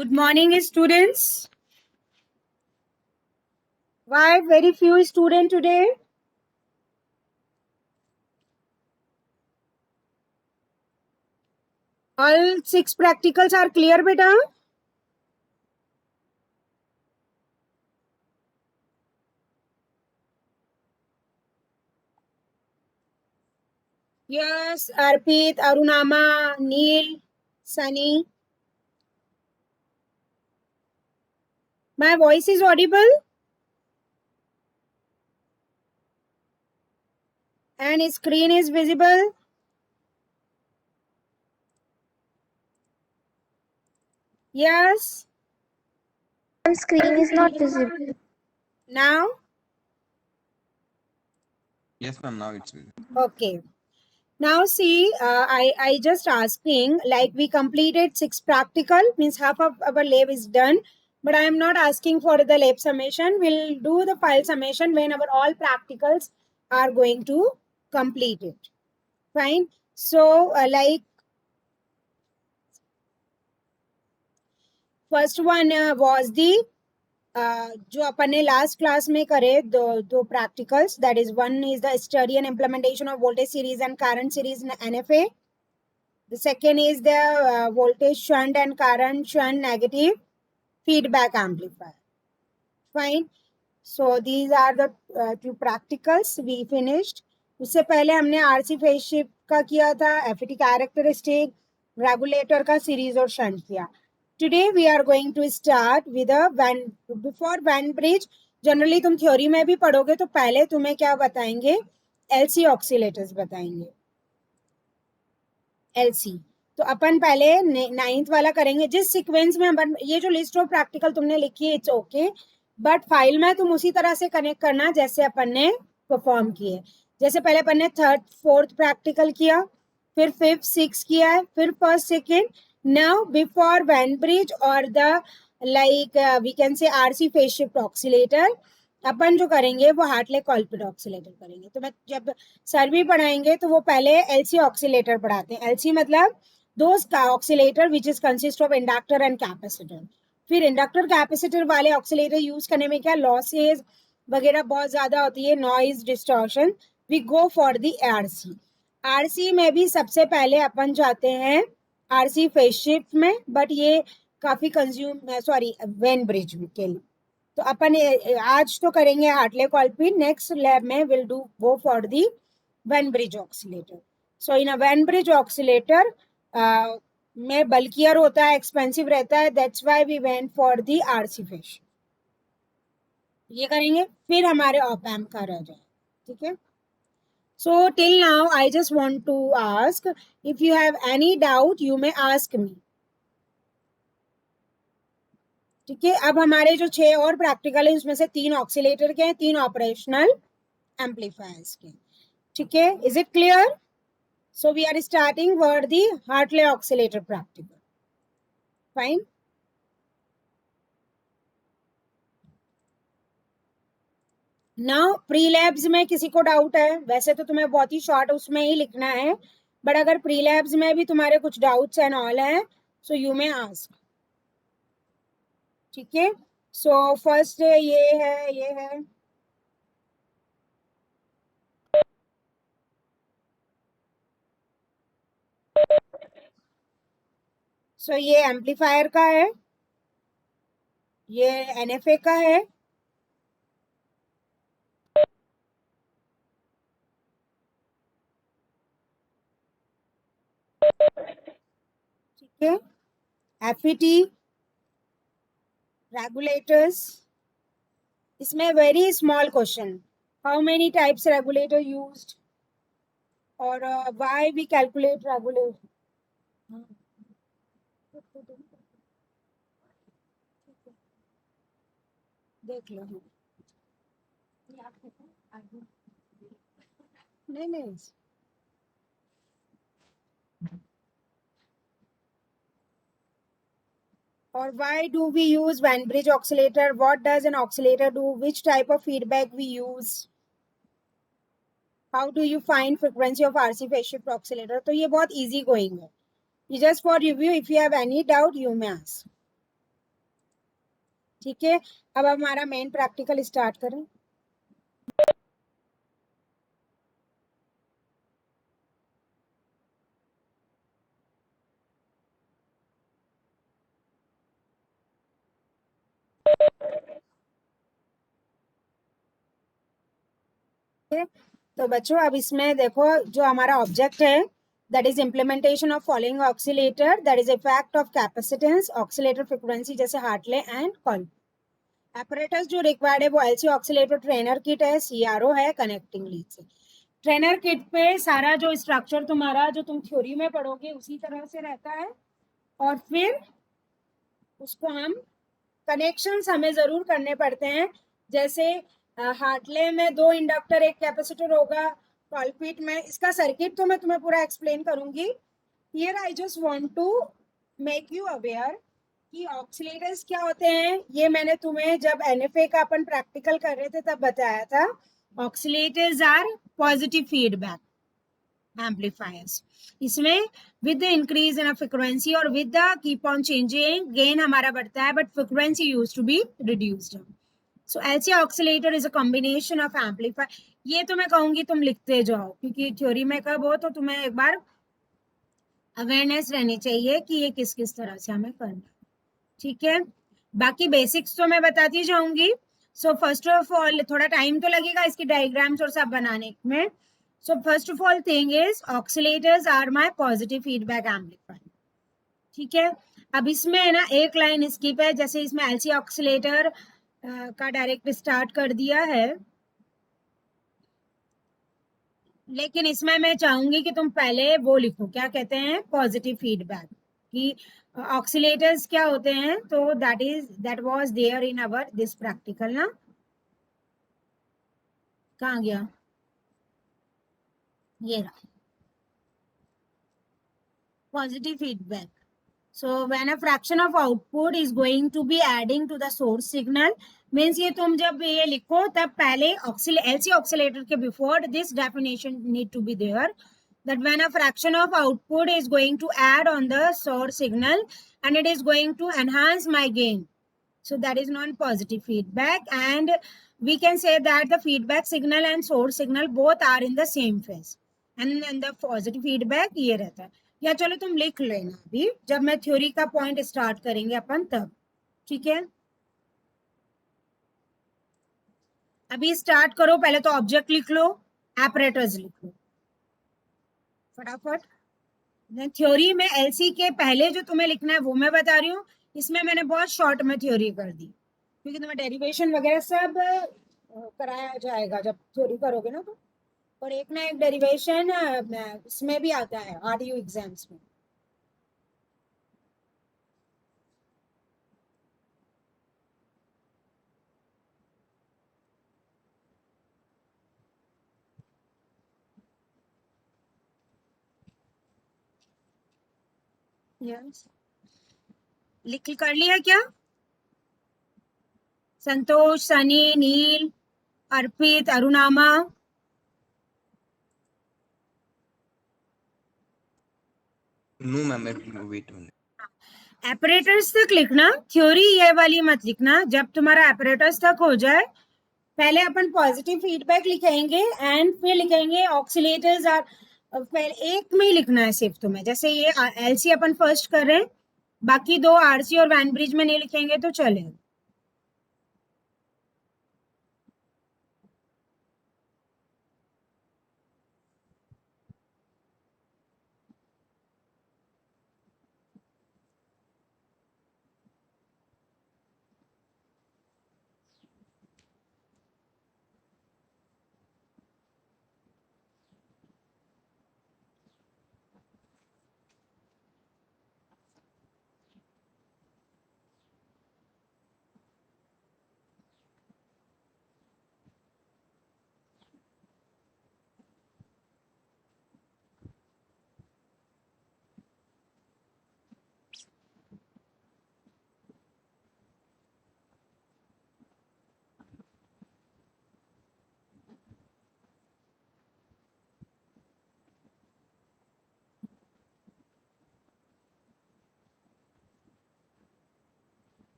Good morning, students. Why very few students today? All 6 practicals are clear, beta? Yes, Arpit, Arunama, Neil, Sunny. My voice is audible and screen is visible. Yes. Screen is not visible. Now? Yes, ma'am. Now it's visible. Okay. Now see, I just asking, like we completed 6 practical, means half of our lab is done. But I am not asking for the lab summation. We'll do the file summation when our all practicals are going to complete it. Fine. So like first one was the जो अपन ने last class में करे दो practicals that is one is the study and implementation of voltage series and current series in NFA. The second is the voltage shunt and current shunt negative feedback amplifier. Fine. So these are the two practicals we finished. उससे पहले हमने RC phase shift का किया था, FET characteristic, regulator का series और shunt किया. Today we are going to start with a Van before Van bridge. Generally तुम थ्योरी में भी पढ़ोगे तो पहले तुम्हें क्या बताएंगे, एलसी ऑक्सीलेटर्स बताएंगे. एलसी तो अपन पहले 9th वाला करेंगे. जिस सीक्वेंस में अपन ये जो लिस्ट ऑफ प्रैक्टिकल तुमने लिखी है इट्स ओके, बट फाइल में तुम उसी तरह से कनेक्ट करना जैसे अपन ने परफॉर्म किए. जैसे पहले अपन ने 3rd 4th प्रैक्टिकल किया, फिर 5th 6th किया है, फिर 1st 2nd. Now before Wien bridge और the like we can say RC phase shift oscillator अपन जो करेंगे वो हार्टले कॉल्पिट ऑक्सीलेटर करेंगे. तो मैं जब सर भी पढ़ाएंगे तो वो पहले एलसी ऑक्सीलेटर पढ़ाते हैं. एलसी मतलब दोस का oscillator which is consist of inductor and capacitor. फिर इंडक्टर कैपेसिटर वाले ऑक्सीलेटर यूज करने में क्या लॉसेज वगैरह बहुत ज्यादा होती है, noise distortion. We go for the RC. RC में भी सबसे पहले अपन जाते हैं आरसी फेज शिफ्ट में, बट ये काफी कंज्यूम सॉरी वेन ब्रिज के लिए. तो अपन आज तो करेंगे हार्टले कॉल्पिट. नेक्स्ट लैब में will do go for the Wien bridge oscillator. So in a Wien bridge oscillator में बल्कियर होता है, एक्सपेंसिव रहता है, that's why we went for the RC phase. ये करेंगे फिर हमारे ऑप एम्प का रह जाए. ठीक है. So till now I just want to ask, if you have any doubt you may ask me. ठीक है. अब हमारे जो 6 और प्रैक्टिकल है उसमें से 3 ऑक्सीलेटर के हैं, 3 ऑपरेशनल एम्पलीफायर्स के. ठीक है. Is it clear? So we are starting for the Hartley oscillator practical. Fine. Now pre labs में किसी को डाउट है? वैसे तो तुम्हें बहुत ही शॉर्ट उसमें ही लिखना है, बट अगर प्री लैब्स में भी तुम्हारे कुछ डाउट्स एंड ऑल है सो यू मे आस्क. ठीक है. सो फर्स्ट ये है सो ये एम्पलीफायर का है, ये एनएफए का है. ठीक है. FET regulators. इसमें very small question, how many types regulator used और व्हाई वी कैलकुलेट रेगुलेटर. देख लो. नहीं. Or why do we use Van Bridge oscillator? What does an oscillator do? Which type of feedback we use? How do you find frequency of RC phase shift oscillator? तो ये बहुत easy going है. Just for review, if you have any doubt, you may ask. ठीक है, अब हमारा main practical start करें। तो बच्चों अब इसमें देखो जो हमारा ऑब्जेक्ट है, that is implementation of following oscillator, that is effect of capacitance, oscillator frequency जैसे हार्टले एंड कॉल। apparatus जो रिक्वायर्ड है वो एलसी ऑक्सीलेटर ट्रेनर किट है, सीआरओ है, कनेक्टिंग लीड से। ट्रेनर किट पे सारा जो स्ट्रक्चर तुम्हारा जो तुम थ्योरी में पढ़ोगे उसी तरह से रहता है, और फिर उसको हम कनेक्शंस हमें जरूर करने पड़ते हैं। जैसे हार्टले में 2 इंडक्टर 1 कैपेसिटर होगा, कॉलपीट में इसका सर्किट तो मैं तुम्हें पूरा एक्सप्लेन करूंगी। Here I just want to make you aware कि ऑक्सीलेटर्स क्या होते हैं। ये मैंने तुम्हें जब एनएफए का अपन प्रैक्टिकल कर रहे थे तब बताया था। ऑक्सीलेटर्स आर पॉजिटिव फीडबैक amplifiers। इसमें with the increase in a frequency और with the keep on changing gain हमारा बढ़ता है, but frequency used to be reduced। so LC oscillator is a combination of amplifier। ये तो मैं कहूंगी तुम लिखते जाओ, क्योंकि थ्योरी में कब हो तो तुम्हें एक बार अवेयरनेस रहनी चाहिए कि ये किस किस तरह से हमें करना है। ठीक है, बाकी बेसिक्स तो मैं बताती जाऊंगी। सो फर्स्ट ऑफ ऑल थोड़ा टाइम तो लगेगा इसकी डायग्राम्स और सब बनाने में। So first of all thing is oscillators are my positive feedback amplifier। ठीक है, अब इसमें है ना एक लाइन स्किप है, जैसे इसमें एलसी ऑक्सीलेटर का डायरेक्ट स्टार्ट कर दिया है, लेकिन इसमें मैं चाहूंगी कि तुम पहले वो लिखो क्या कहते हैं पॉजिटिव फीडबैक, कि ऑक्सीलेटर्स क्या होते हैं। तो that was there in our this practical ना, कहाँ गया ये रहा positive feedback। So when a fraction of output is going to be adding to the source signal, means ये तुम जब ये लिखो तब पहले LC oscillator के before this definition need to be there, that when a fraction of output is going to add on the source signal and it is going to enhance my gain, so that is non-positive feedback, and we can say that the feedback signal and source signal both are in the same phase, and the positive feedback ये रहता है। या चलो तुम लिख लेना अभी, जब मैं थ्योरी का पॉइंट स्टार्ट करेंगे अपन तब। ठीक है, अभी स्टार्ट करो, पहले तो ऑब्जेक्ट लिख लो, एपरेटर्स लिख लो फटाफट। थ्योरी में एलसी के पहले जो तुम्हें लिखना है वो मैं बता रही हूँ, इसमें मैंने बहुत शॉर्ट में थ्योरी कर दी, क्योंकि तुम्हें डेरिवेशन वगैरह सब कराया जाएगा जब थ्योरी करोगे ना तो। और एक ना एक डेरिवेशन इसमें भी आता है आरडीयू एग्जाम्स में। यस, लिख कर लिया क्या संतोष, सनी, नील, अर्पित, अरुणामा? No, ma'am. Wait a minute. एपरेटर्स तक लिखना, थ्योरी ये वाली मत लिखना। जब तुम्हारा एपरेटर्स तक हो जाए पहले अपन पॉजिटिव फीडबैक लिखेंगे एंड फिर लिखेंगे ऑक्सीलेटर्स आर, पहले एक में ही लिखना है सिर्फ तुम्हें। जैसे ये एलसी अपन फर्स्ट कर रहे हैं, बाकी 2 आरसी और वैन ब्रिज में नहीं लिखेंगे तो चलेगा।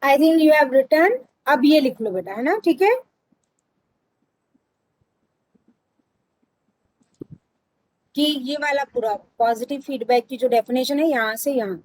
I think you have written. अब ये लिख लो बेटा, है ना, ठीक है. कि ये वाला पूरा पॉजिटिव फीडबैक की जो डेफिनेशन है यहाँ से यहाँ.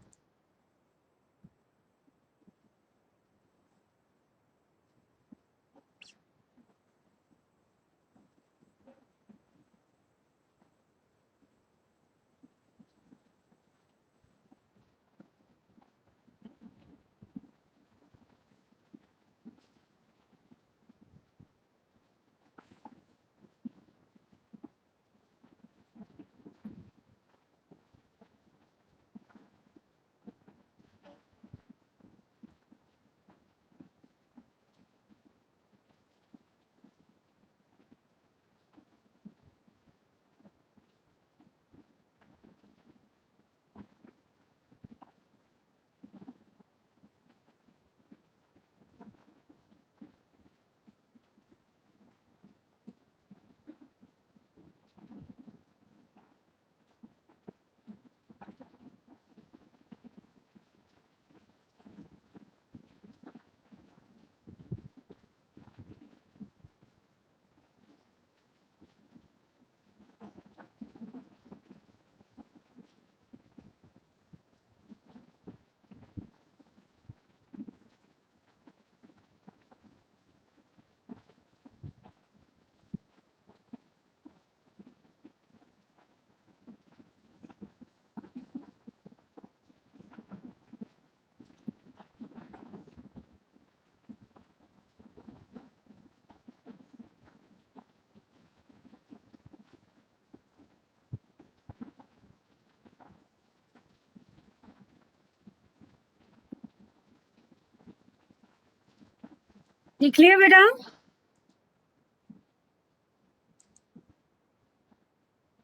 लिख लिया बेटा.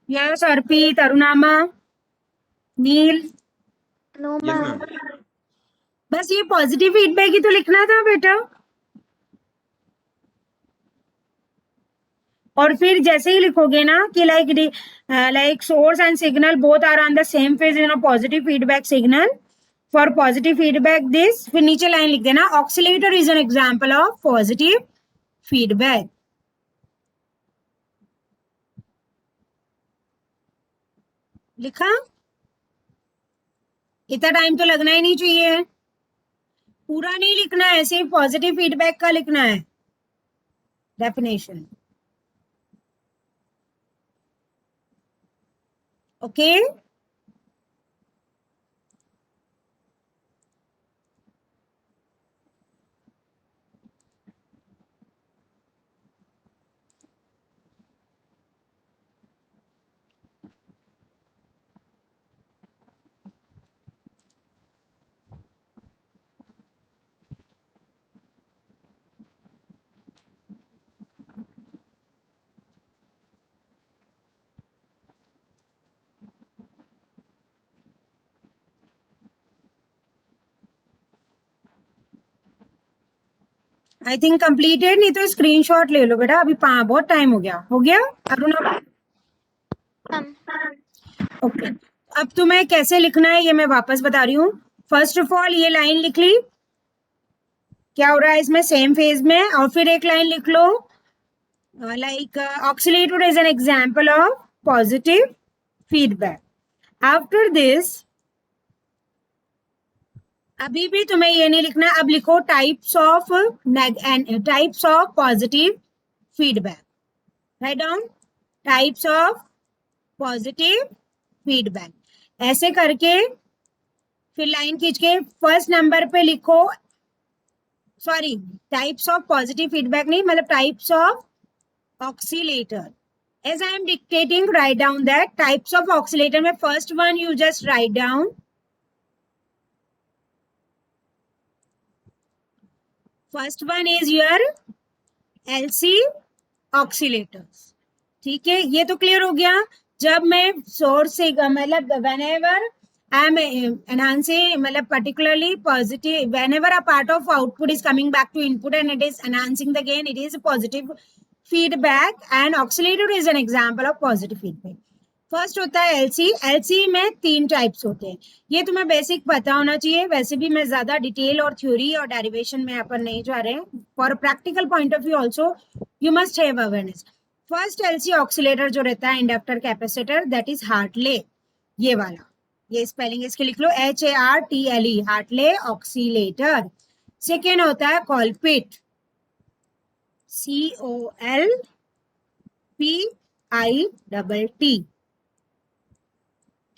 यस, अर्पित, अरुणामा, नील. No, yes ma'am. मैम. बस ये पॉजिटिव फीडबैक ही तो लिखना था बेटा. और फिर जैसे ही लिखोगे ना कि like source and signal both are on the same phase in a positive feedback signal. For positive feedback this, फिर नीचे लाइन लिख देना, oscillator is an example of positive feedback. लिखा? इतना टाइम तो लगना ही नहीं चाहिए. पूरा नहीं लिखना है, सिर्फ पॉजिटिव फीडबैक का लिखना है definition. Okay. I think completed. नहीं तो स्क्रीनशॉट ले लो बेटा. अभी बहुत टाइम हो गया. हो गया अरुणा? Ma'am. ओके. अब तुम्हें कैसे लिखना है ये मैं वापस बता रही हूँ. फर्स्ट ऑफ ऑल ये लाइन लिख ली. क्या हो रहा है इसमें? सेम फेज में. और फिर एक लाइन लिख लो, like oscillator is an example of positive feedback. After this अभी भी तुम्हें ये नहीं लिखना. अब लिखो types of positive feedback. Right down types of positive feedback. ऐसे करके फिर लाइन खींच के फर्स्ट नंबर पे लिखो. Sorry, types of positive feedback नहीं, मतलब types of oscillator. As I am dictating, write down that types of oscillator. में first one you just write down. First one is your LC oscillators. ठीक है, ये तो clear हो गया. जब मैं सोर्स से मतलब whenever I am enhancing, मतलब particularly positive, whenever a part of output is coming back to input and it is enhancing the gain, it is a positive feedback, and oscillator is an example of positive feedback. First होता है LC. LC में 3 types होते हैं, ये तुम्हें basic पता होना चाहिए। वैसे भी मैं ज्यादा डिटेल और थ्योरी और डेरिवेशन में अपन नहीं जा रहे हैं। For practical point of view also you must have awareness. First LC oscillator जो रहता है, inductor capacitor, that is Hartley. ये वाला, ये स्पेलिंग इसके लिख लो, HARTLE, हार्टले ऑक्सीलेटर। सेकेंड होता है कॉलपिट, COLPITT।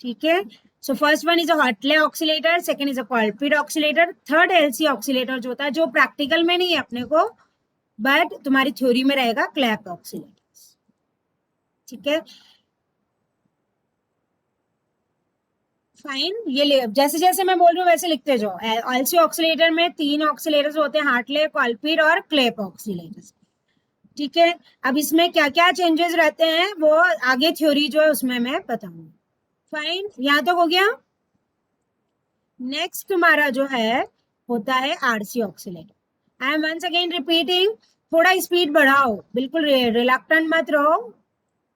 ठीक है, so first one is a Hartley oscillator, second is a कॉलपिट oscillator. Third LC oscillator जो होता है, जो प्रैक्टिकल में नहीं है अपने को बट तुम्हारी थ्योरी में रहेगा, क्लैप ऑक्सीलेटर। ठीक है, फाइन। ये जैसे जैसे मैं बोल रही हूँ वैसे लिखते जाओ। एलसी ऑक्सीलेटर में 3 ऑक्सीलेटर्स होते हैं, हार्टले, कॉलपिट और क्लैप ऑक्सीलेटर्स। ठीक है, अब इसमें क्या क्या चेंजेस रहते हैं वो आगे थ्योरी जो है उसमें मैं बताऊंगी। फाइन, यहां तक हो गया। नेक्स्ट तुम्हारा जो है होता है RC oscillator. I am once again repeating, थोड़ा स्पीड बढ़ाओ, बिल्कुल रिलक्टेंट मत रहो,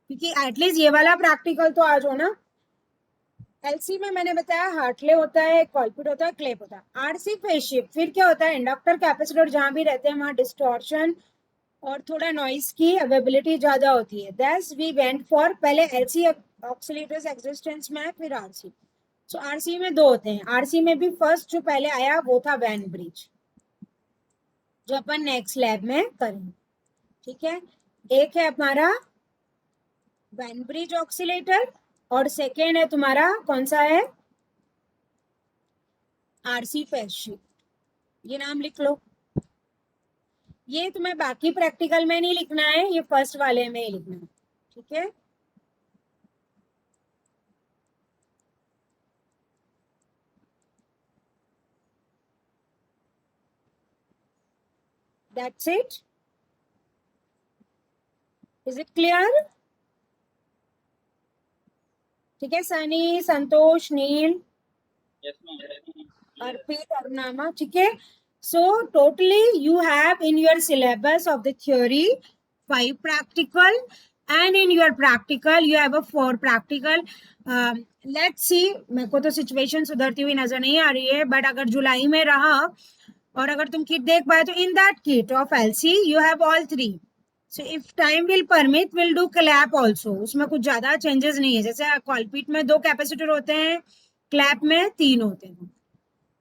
क्योंकि एटलीस्ट ये वाला प्रैक्टिकल तो आ जाओ ना। एलसी में मैंने बताया हार्टले होता है, कॉलपिट होता है, क्लेप होता है। आरसी फेज शिफ्ट फिर क्या होता है, इंडक्टर कैपेसिटर जहां भी रहते हैं वहां डिस्टॉर्शन और थोड़ा नॉइस की अवेलेबिलिटी ज्यादा होती है। दैट्स वी वेंट फॉर, पहले एलसी ऑक्सीलेटर्स एग्जिस्टेंस में है, फिर आरसी। सो आरसी में 2 होते हैं। आरसी में भी फर्स्ट जो पहले आया वो था वैन ब्रिज, जो अपन नेक्स्ट लैब में करेंगे। ठीक है, एक है हमारा वैन ब्रिज ऑक्सीलेटर और सेकेंड है तुम्हारा कौन सा है, आरसी फेज शिफ्ट। ये नाम लिख लो। ये तुम्हें बाकी प्रैक्टिकल में नहीं लिखना है, ये फर्स्ट वाले में ही लिखना है। ठीक है, that's it. Is it clear? ठीक है, सनी, संतोष, नील, अर्पित, अरुणामा। ठीक है, so totally you have in your syllabus of the theory 5 practical, and in your practical you have a 4 practical. Let's see, मेरे को तो सिचुएशन सुधरती हुई नजर नहीं आ रही है, बट अगर जुलाई में रहा और अगर तुम किट देख पाए तो in that kit of LC you have all 3। So if time will permit will do clap also. उसमें कुछ ज्यादा चेंजेस नहीं है, जैसे कॉलपिट में 2 कैपेसिटर होते हैं, क्लैप में 3 होते हैं।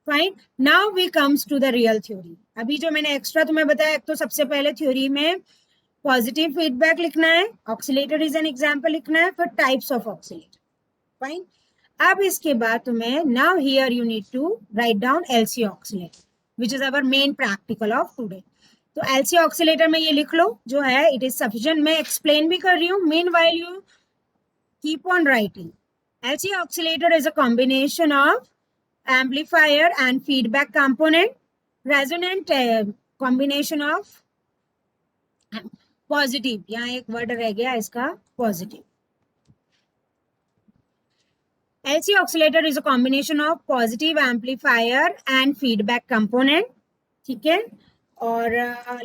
Fine, now we comes to the real theory. अभी जो मैंने एक्स्ट्रा तुम्हें बताया, एक तो सबसे पहले थ्योरी में पॉजिटिव फीडबैक लिखना है, ऑक्सीलेटर इज एन एग्जांपल लिखना है, फिर टाइप्स ऑफ ऑक्सीलेटर। फाइन, अब इसके बाद तुम्हें now here you need to write down LC oscillator which is our main practical of today. तो एलसी ऑक्सीलेटर में ये लिख लो जो है, इट इज सफिशिएंट। मैं एक्सप्लेन भी कर रही हूँ, meanwhile you keep on writing. LC oscillator is a combination of amplifier and feedback component, resonant combination of positive, यहाँ एक वर्ड रह गया इसका, positive. LC oscillator is a combination of positive amplifier and feedback component. ठीक है, और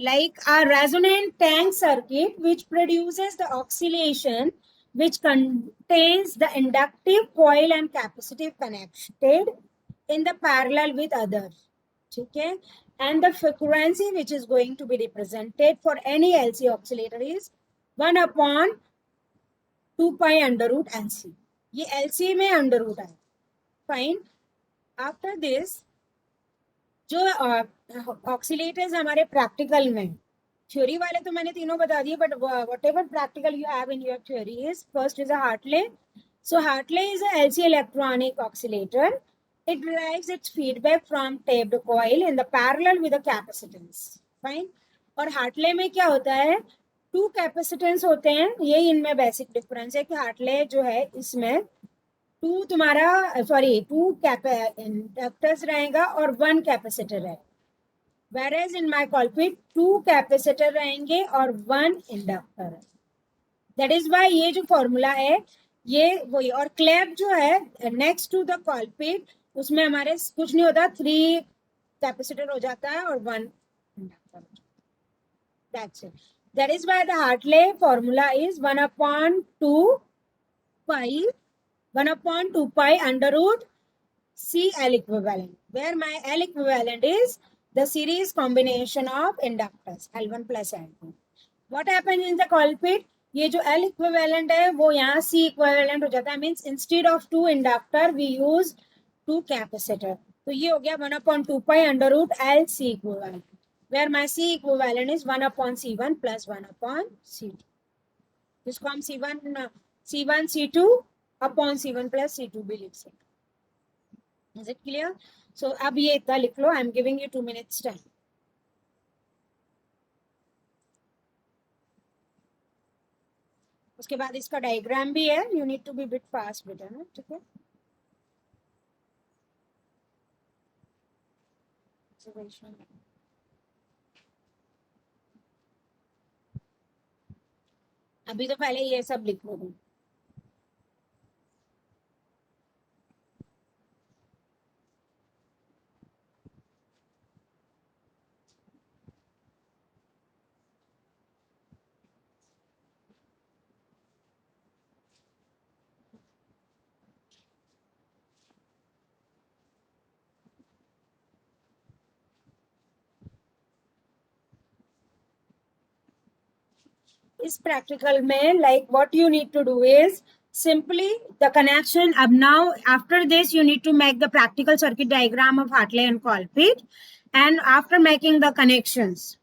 like a resonant tank circuit which produces the oscillation which contains the inductive coil and capacitive connected in the parallel with others. ठीक है, and the frequency which is going to be represented for any LC oscillator is 1 upon 2 pi under root LC. ये LC में under root है। Fine, after this जो ऑक्सीलेटर्स हमारे practical में, theory वाले तो मैंने तीनों बता दिए, but whatever practical you have in your theory is, first is a Hartley. So Hartley is a LC electronic oscillator. It derives its feedback from tapped coil in the parallel with the capacitance. Fine. और Hartley में क्या होता है, 2 capacitance होते हैं, ये इनमें basic difference है कि हार्टले जो है इसमें 2 तुम्हारा 2 इंडक्टर्स रहेगा और 1 कैपेसिटर है, whereas in my कॉलपिट 2 कैपेसिटर रहेंगे और 1 इंडक्टर है। दैट इज वाई ये जो फॉर्मूला है ये वही। और क्लैप जो है नेक्स्ट टू द कॉलपिट, उसमें हमारे कुछ नहीं होता, 3 कैपेसिटर हो जाता है और 1 inductor. That's it. That is why the Hartley formula is 1 upon 2 pi 1/2 pi under root C L equivalent, where my L equivalent is the series combination of inductors L1 plus L2. What happens in the Colpit? ये जो L equivalent है वो यहाँ C equivalent हो जाता है. Means instead of 2 inductor we use 2 capacitor. तो ये हो गया 1/2 pi under root L C equivalent, where my C equivalent is 1/C1 plus 1/C2. जिसको हम C1 C2 upon C1 plus C2 भी लिख सकते. Is it clear? So अब ये इतना लिख लो. I am giving you 2 minutes time. उसके बाद इसका डायग्राम भी है. You need to be bit fast बेटा ना, ठीक है? अभी तो पहले ये सब लिख लो. इस प्रैक्टिकल में like what you need to do is simply the connection. Ab now after this you need to make the practical circuit diagram of Hartley and Colpit, and after making the connections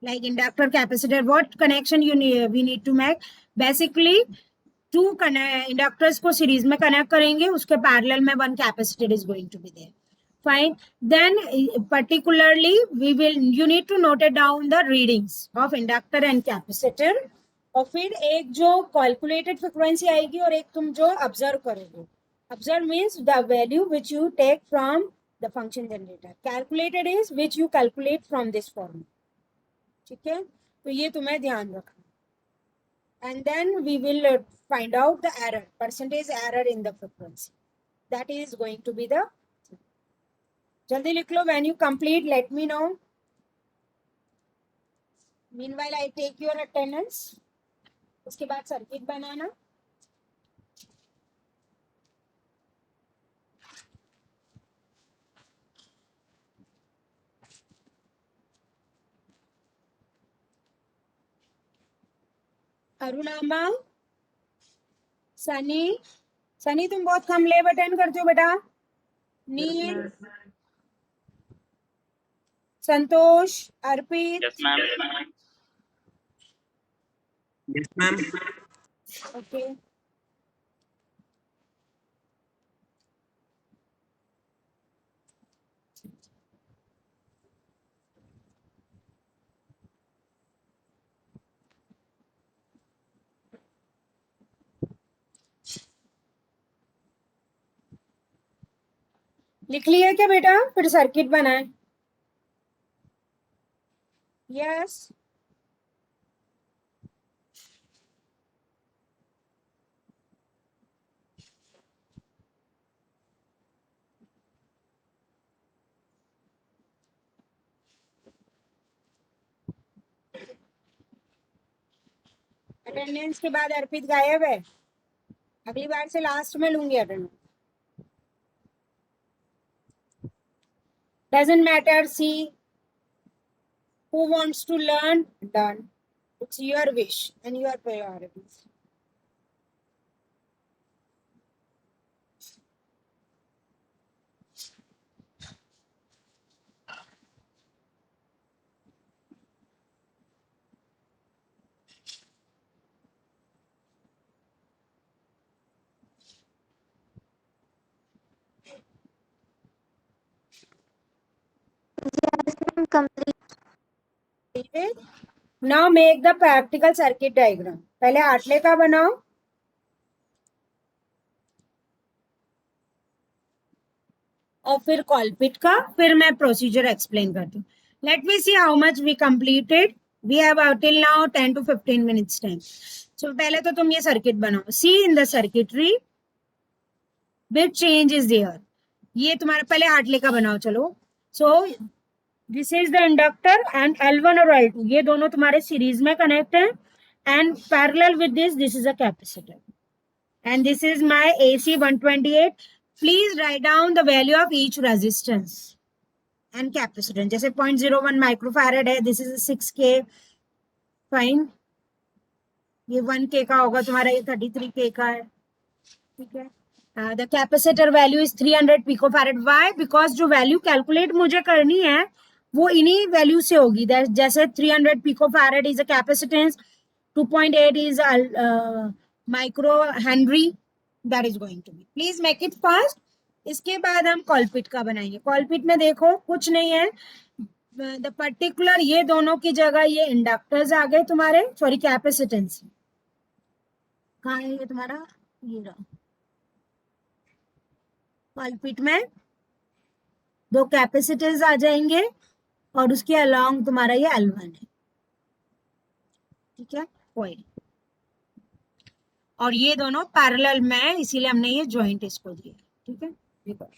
like inductor, capacitor, what connection we need to make. Basically two inductors को series में connect करेंगे, उसके parallel में one capacitor is going to be there. Fine. Then particularly you need to note it down the readings of inductor and capacitor. और फिर एक जो calculated frequency आएगी और एक तुम जो ऑब्जर्व करोगे. Observe means the value which you take from the function generator. Calculated is which you calculate from this formula. ठीक है, तो ये तुम्हें ध्यान रखना. And then we will find out the error, percentage error in the frequency. That is going to be the. जल्दी लिख लो. When you complete let me know. Meanwhile I take your attendance. उसके बाद सर्किट बनाना. अरुणामा, सनी, सनी तुम बहुत कम लेव attend करते हो बेटा. नील, संतोष, अर्पित. Yes, ma'am. Yes, ma'am. Okay. लिख लिया क्या बेटा? फिर सर्किट बनाए. यस. अटेंडेंस के बाद अर्पित गायब है. अगली बार से लास्ट में लूंगी attendance. Doesn't matter. See, who wants to learn? Learn. It's your wish and your priorities. Complete. Now make the practical circuit diagram. पहले हार्टले का बनाओ. और फिर कॉलपिट का. फिर मैं प्रोसीजर एक्सप्लेन करती हूँ. Let me see how much we completed. We have till now 10 to 15 minutes time. So पहले तो तुम ये सर्किट बनाओ. See in the circuitry which change is there. ये तुम्हारा पहले हार्टले का बनाओ. चलो. So this is the inductor and L1 और L2 ये दोनों तुम्हारे सीरीज में कनेक्ट है. And parallel with this is a capacitor. and this is my AC 128. Please write down the value of each resistance and capacitance. जैसे 0.01 microfarad है, this is 6K. Fine, ये 1K का होगा तुम्हारा, ये 33K का है. ठीक है. The capacitor value is 300 picofarad. Why? Because जो वैल्यू कैलकुलेट मुझे करनी है वो इन्हीं वैल्यू से होगी. जैसे 300 picofarad is a capacitance, 2.8 is micro henry. That is going to be. Please make it fast. इसके बाद हम कॉलपिट का बनाएंगे. कॉलपिट में देखो कुछ नहीं है. द पर्टिकुलर ये दोनों की जगह ये इंडक्टर्स आ गए तुम्हारे, सॉरी कैपेसिटेंस. कहाँ है ये तुम्हारा? ये रहा. कॉलपिट में दो कैपेसिटर्स आ जाएंगे और उसके अलोंग तुम्हारा ये L1 है. ठीक है, कोई. और ये दोनों पैरेलल में, इसीलिए हमने ये ज्वाइंट इसको दिया. ठीक है, देखो.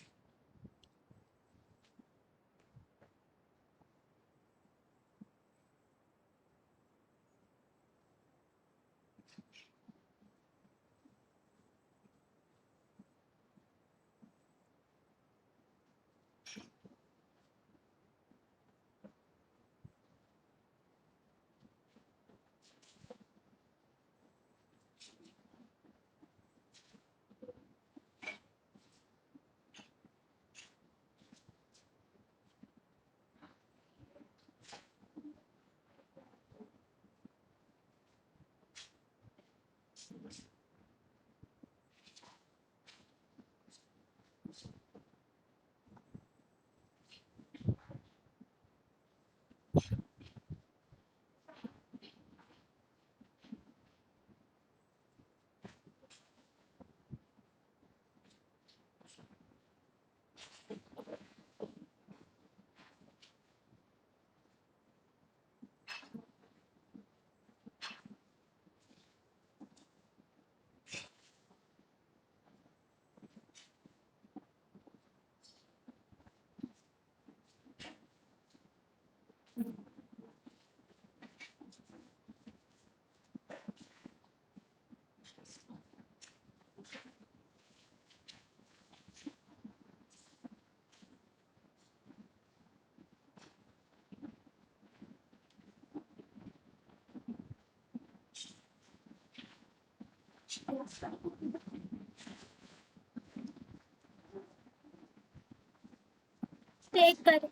टेक कर.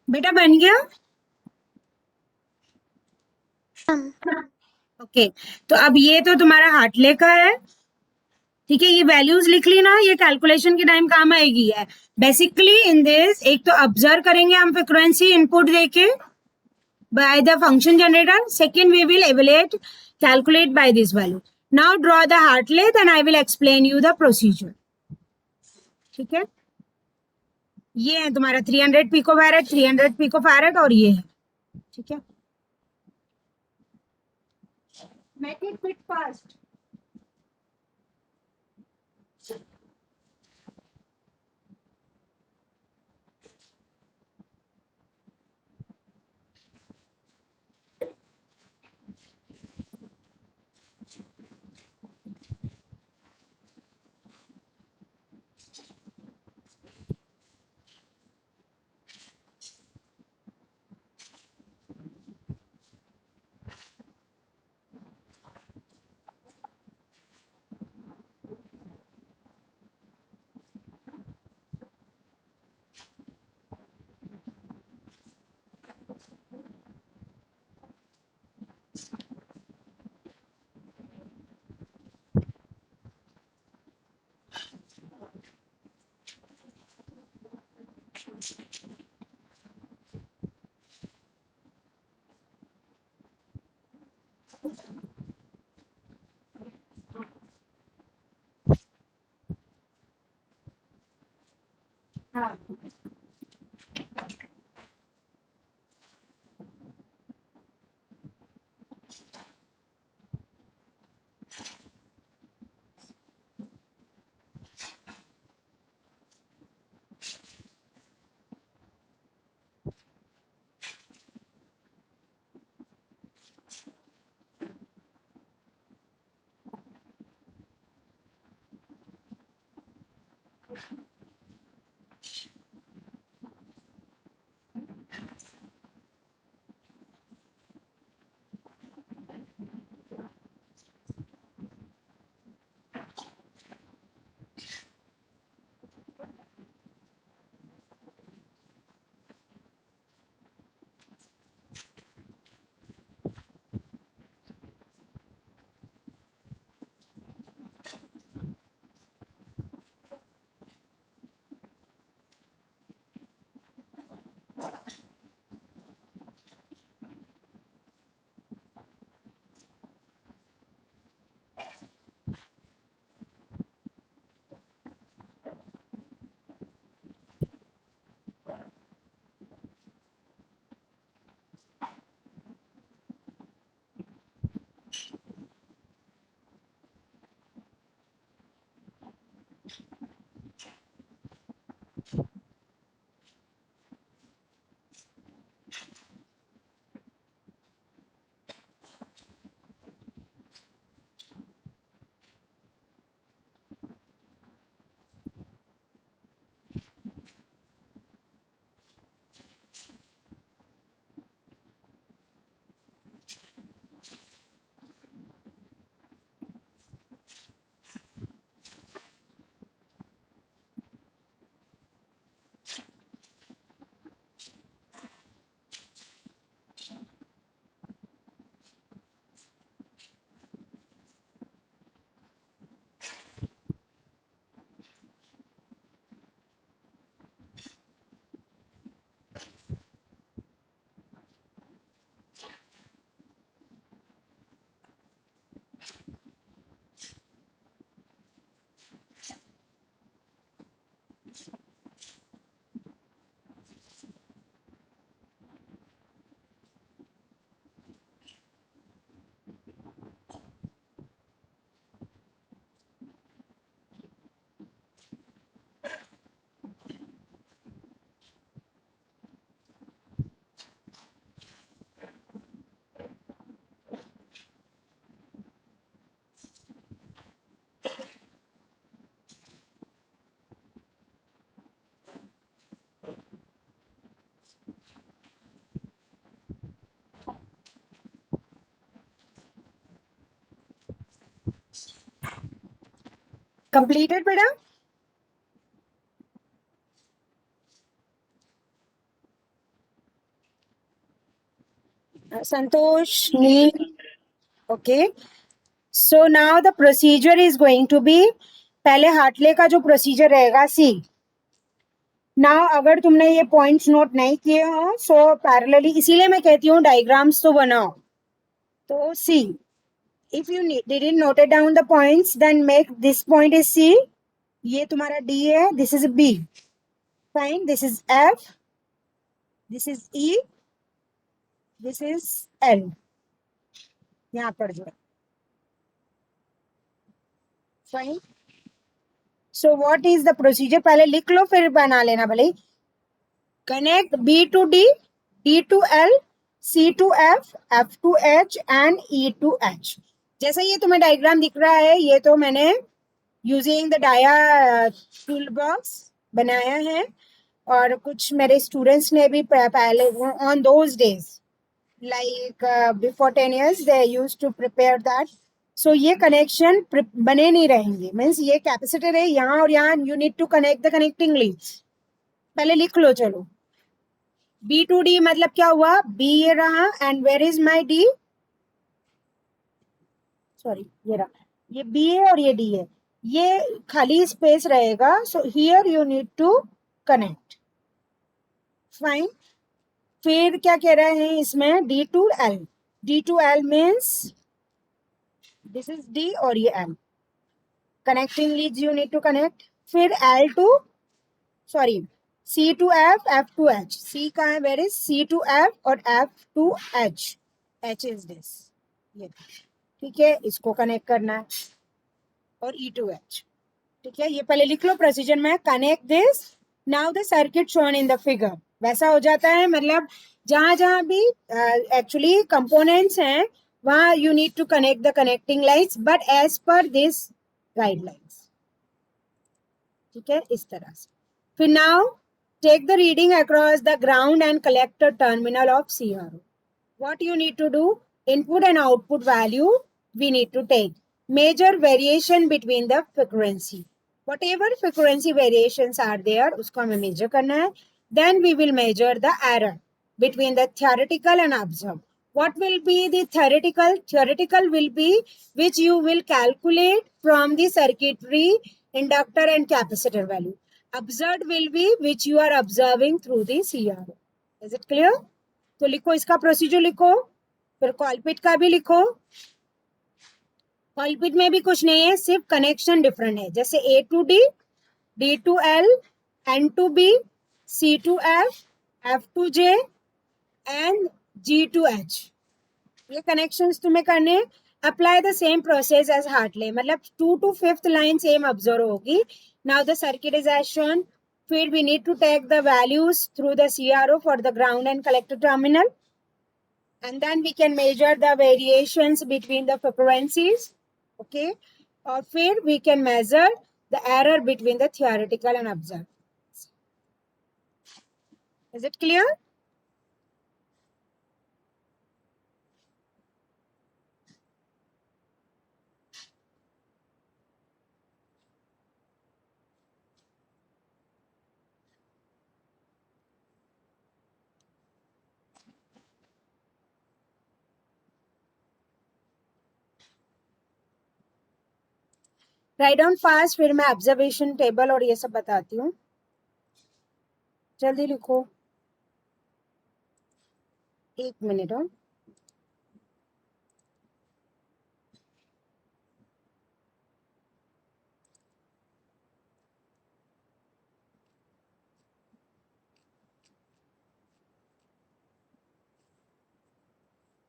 बेटा बन गया? ओके, तो अब ये तो तुम्हारा हार्टले का है. ठीक है, ये वैल्यूज लिख ली ना, ये कैलकुलेशन के टाइम काम आएगी. है बेसिकली इन दिस, एक तो ऑब्जर्व करेंगे हम फ्रीक्वेंसी इनपुट देके by the function generator. Second, we will evaluate, calculate by this value. Now draw the Hartley, then I will explain you the procedure. ठीक है, ये है तुम्हारा 300 पिकोफैरड, 300 पिकोफैरड और ये है. ठीक है, make it quick fast. हाँ कंप्लीटेड बेटा Santosh Neel okay so now the procedure is going to be पहले हार्टले का जो प्रोसीजर रहेगा सी नाउ अगर तुमने ये पॉइंट्स नोट नहीं किए हो सो पैरेलली इसीलिए मैं कहती हूँ डायग्राम्स तो बनाओ तो see if you didn't noted down the points then make this point is C ये तुम्हारा डी है this is B fine this is F this is E this is L यहाँ पर जो fine so what is the procedure पहले लिख लो फिर बना लेना भले connect B to D D to L C to F F to H and E to H जैसे ये तुम्हें डायग्राम दिख रहा है ये तो मैंने using the Dia tool box बनाया है और कुछ मेरे स्टूडेंट्स ने भी पहले on those days like before 10 years they used to prepare that so ये कनेक्शन बने नहीं रहेंगे मीन्स ये कैपेसिटर है यहाँ और यहाँ you need to connect the connecting leads पहले लिख लो चलो बी टू डी मतलब क्या हुआ बी ये रहा and where is my D sorry ये रहा, ये बी है और ये डी है, ये खाली स्पेस रहेगा, so here you need to connect. Fine. फिर क्या कह रहे हैं इसमें, D to L, D to L means this is D और ये L, connecting leads you need to connect. फिर L to, sorry C to F, F to H, C का है, where is C to F और F to H, H is this, ये ठीक है, इसको कनेक्ट करना है, और ई टू एच, ठीक है। ये पहले लिख लो प्रोसीजर में, connect this, now the circuit shown in the figure, वैसा हो जाता है, मतलब जहां जहां भी एक्चुअली कंपोनेंट्स हैं वहां you need to connect the connecting lines, but as per this guidelines, ठीक है, इस तरह से। फिर now take the reading across the ground and collector terminal of CRO. What you need to do, input and output value we need to take, measure variation between the frequency, whatever frequency variations are there उसको हमें measure करना है, then we will measure the error between the theoretical and observed. What will be the theoretical? Theoretical will be which you will calculate from the circuitry, inductor and capacitor value. Observed will be which you are observing through the CRO. Is it clear? तो लिखो, इसका procedure लिखो, फिर कॉलपिट का भी लिखो। कॉलपिट में भी कुछ नहीं है, सिर्फ कनेक्शन डिफरेंट है, जैसे A to D, D to L, N to B, C to F, F to J and G to H, ये कनेक्शंस तुम्हें करने। Apply the same process as Hartley, मतलब 2 to 5th line same observe होगी। Now the circuit is as shown. फिर we need to take the values through the CRO for the ground and collector terminal, and then we can measure the variations between the frequencies, okay, or फिर we can measure the error between the theoretical and observed. Is it clear? Write down fast, फिर मैं observation table और ये सब बताती हूँ, जल्दी लिखो, 1 मिनट और।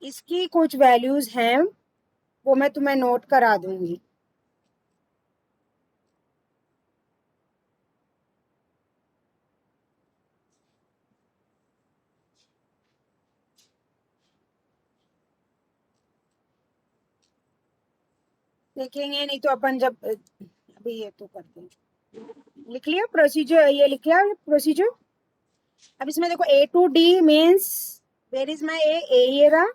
इसकी कुछ वैल्यूज हैं वो मैं तुम्हें नोट करा दूंगी। देखेंगे नहीं तो अपन जब अभी ये तो करते हैं। लिख लिया प्रोसीजर, ये लिख लिया प्रोसीजर। अब इसमें देखो A to D means where is my A, ये रहा,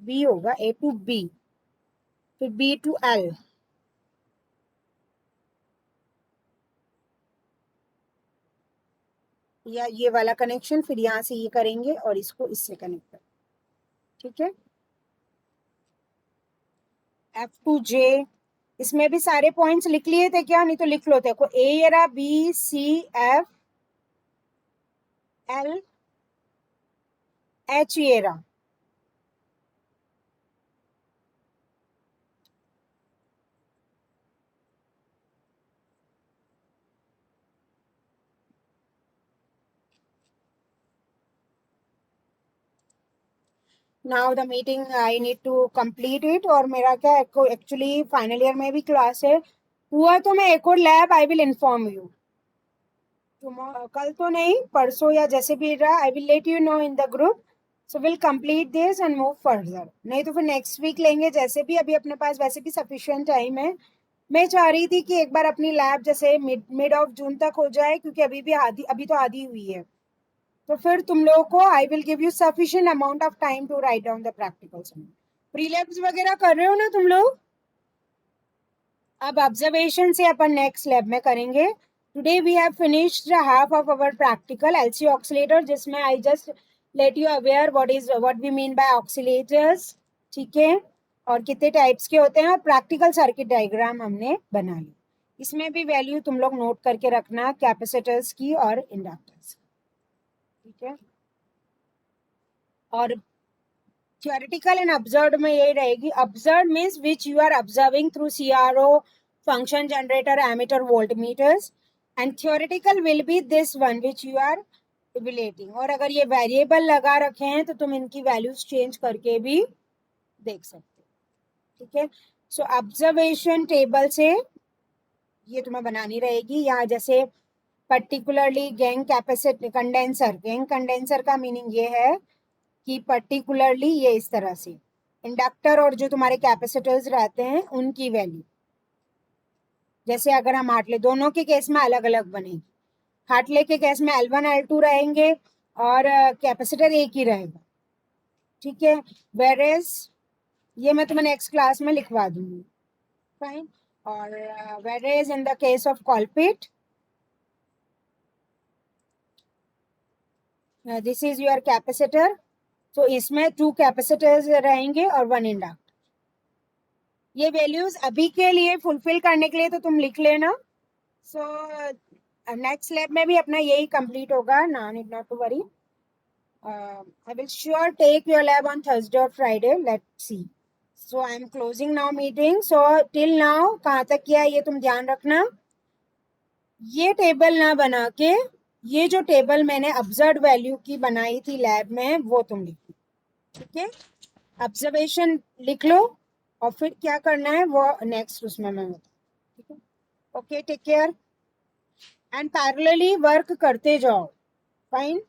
बी होगा ए टू बी, फिर बी टू एल, या ये वाला कनेक्शन, फिर यहाँ से ये करेंगे और इसको इससे कनेक्ट करें, ठीक है। एफ टू जे, इसमें भी सारे पॉइंट्स लिख लिए थे क्या, नहीं तो लिख लो, देखो ए ये रहा, B C F L H ये रहा, now the meeting I need to complete it. और मेरा क्या एक्चुअली फाइनल ईयर में भी क्लास है, हुआ तो मैं एक और lab I will inform you, कल तो नहीं, परसों या जैसे भी रहा, I will let you know in the group, so will complete this and move further, नहीं तो फिर नेक्स्ट वीक लेंगे, जैसे भी अभी अपने पास वैसे भी सफिशिएंट टाइम है। मैं चाह रही थी कि एक बार अपनी लैब जैसे मिड ऑफ जून तक हो जाए, क्योंकि अभी तो आधी हुई है, तो फिर तुम लोगों को I will give you sufficient amount of time to write down the practicals. Prelabs वगैरह कर रहे हो ना तुम लोग? अब ऑब्जर्वेशन से अपन नेक्स्ट लैब में करेंगे, Today we have finished the half of our practical LC oscillator, जिसमें I just let you aware what we mean by oscillators, ठीक है, और कितने टाइप्स के होते हैं, और प्रैक्टिकल सर्किट डायग्राम हमने बना ली. इसमें भी वैल्यू तुम लोग नोट करके रखना कैपेसिटर्स की और इंडक्टर्स, ठीक है. और थियोरेटिकल एंड ऑब्जर्व्ड में यही रहेगी. Observed means which you are observing through CRO, function generator, ammeter, voltmeters. And theoretical will be this one which you are evaluating. और अगर ये वेरिएबल लगा रखे हैं तो तुम इनकी वैल्यूज चेंज करके भी देख सकते हो, ठीक है. सो ऑब्जर्वेशन टेबल से ये तुम्हें बनानी रहेगी. यहाँ जैसे particularly gang capacitor condenser, gang condenser का मीनिंग ये है कि पर्टिकुलरली ये इस तरह से इंडक्टर और जो तुम्हारे कैपेसिटर्स रहते हैं उनकी वैल्यू, जैसे अगर हम हार्टले, दोनों के केस में अलग अलग बनेगी. हार्टले के केस में L1 L2 रहेंगे और कैपेसिटर एक ही रहेगा, ठीक है. वेरेज ये मैं तुम्हें नेक्स्ट क्लास में लिखवा दूंगी, फाइन. और where's in the case of Colpitts, this is your capacitor. तो इसमें 2 कैपेसिटर्स रहेंगे और 1 इंडक्टर. ये वैल्यूज अभी के लिए फुलफिल करने के लिए तो तुम लिख लेना. सो नेक्स्ट लैब में भी अपना यही कंप्लीट होगा. ना need not to worry. I will sure take your lab on Thursday और Friday. Let's see. So I am closing now meeting. So till now कहाँ तक किया ये तुम ध्यान रखना. ये टेबल ना बना के ये जो टेबल मैंने ऑब्जर्व वैल्यू की बनाई थी लैब में वो तुम लिखो, ठीक है. ऑब्जर्वेशन लिख लो और फिर क्या करना है वो नेक्स्ट उसमें मैं बताऊँ, ठीक है. Okay, take care and parallelly work करते जाओ. फाइन.